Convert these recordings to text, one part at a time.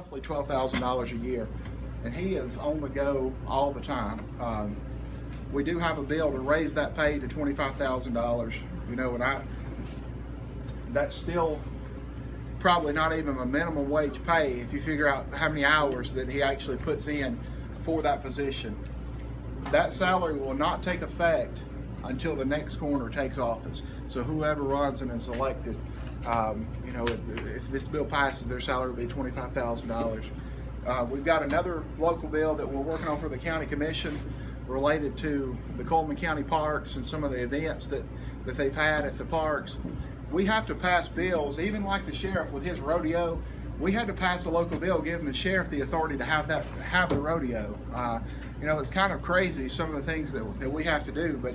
roughly $12,000 a year, and he is on the go all the time. We do have a bill to raise that pay to $25,000, you know, and that's still probably not even a minimum wage pay if you figure out how many hours that he actually puts in for that position. That salary will not take effect until the next coroner takes office. So whoever runs and is elected, you know, if this bill passes, their salary will be $25,000. We've got another local bill that we're working on for the county commission related to the Cullman County parks and some of the events that they've had at the parks. We have to pass bills, even like the sheriff with his rodeo. We had to pass a local bill giving the sheriff the authority to have the rodeo. You know, it's kind of crazy some of the things that we have to do, but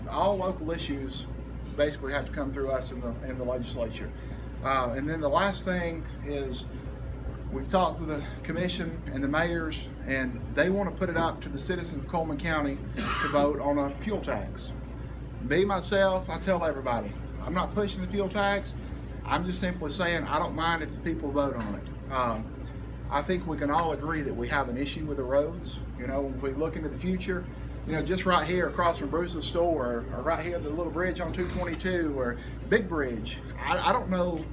all local issues basically have to come through us in the legislature. And then the last thing is, we've talked with the commission and the mayors, and they want to put it up to the citizens of Cullman County to vote on a fuel tax. Me, myself, I tell everybody, I'm not pushing the fuel tax. I'm just simply saying I don't mind if the people vote on it. I think we can all agree that we have an issue with the roads. You know, when we look into the future, you know, just right here across from Bruce's store, or right here, the little bridge on 222, or Big Bridge, I don't know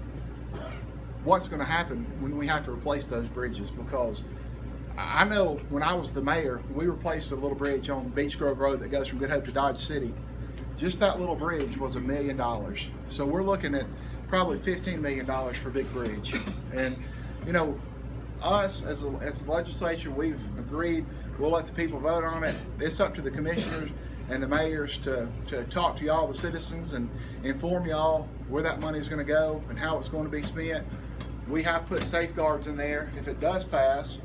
what's going to happen when we have to replace those bridges, because I know when I was the mayor, we replaced a little bridge on Beach Grove Road that goes from Good Hope to Dodge City. Just that little bridge was $1 million. So we're looking at probably $15 million for Big Bridge. And you know, us as the legislature, we've agreed we'll let the people vote on it. It's up to the commissioners and the mayors to talk to y'all, the citizens, and inform y'all where that money is going to go and how it's going to be spent. We have put safeguards in there. If it does pass,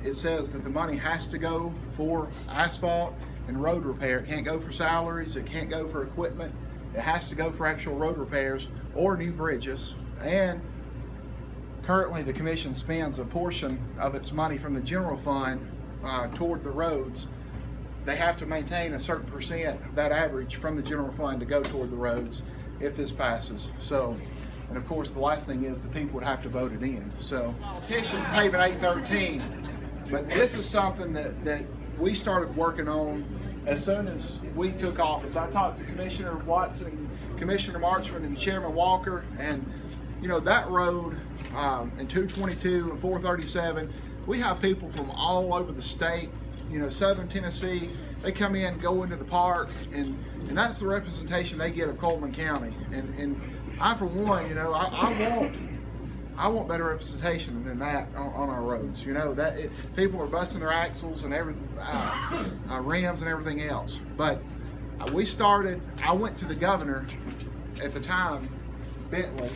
it says that the money has to go for asphalt and road repair. It can't go for salaries, it can't go for equipment. It has to go for actual road repairs or new bridges. And currently the commission spends a portion of its money from the general fund toward the roads. They have to maintain a certain percent of that average from the general fund to go toward the roads if this passes. So, and of course the last thing is the people would have to vote it in. So politicians paving 813, but this is something that we started working on as soon as we took office. I talked to Commissioner Watson, Commissioner Marchman, and Chairman Walker, and you know, that road in 222 and 437, we have people from all over the state, you know, southern Tennessee. They come in, go into the park, and that's the representation they get of Cullman County. And I, for one, you know, I want better representation than that on our roads. You know, people are busting their axles and everything, rims and everything else. But I went to the governor at the time, Bentley,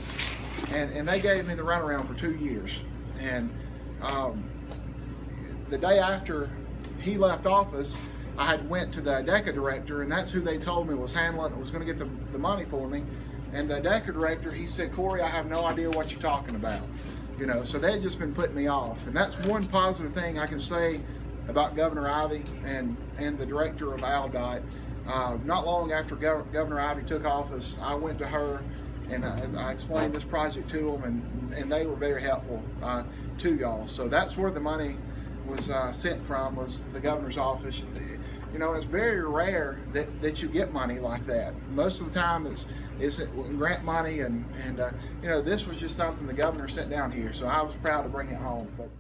and they gave me the runaround for 2 years. And the day after he left office, I had went to the DECA director, and that's who they told me was handling it, was going to get the money for me. And the DECA director, he said, "Corey, I have no idea what you're talking about." You know, so they had just been putting me off. And that's one positive thing I can say about Governor Ivey and the director of ALDOT. Not long after Governor Ivey took office, I went to her and I explained this project to them, and they were very helpful to y'all. So that's where the money was sent from, was the governor's office. You know, it's very rare that you get money like that. Most of the time it's grant money, and you know, this was just something the governor sent down here, so I was proud to bring it home. But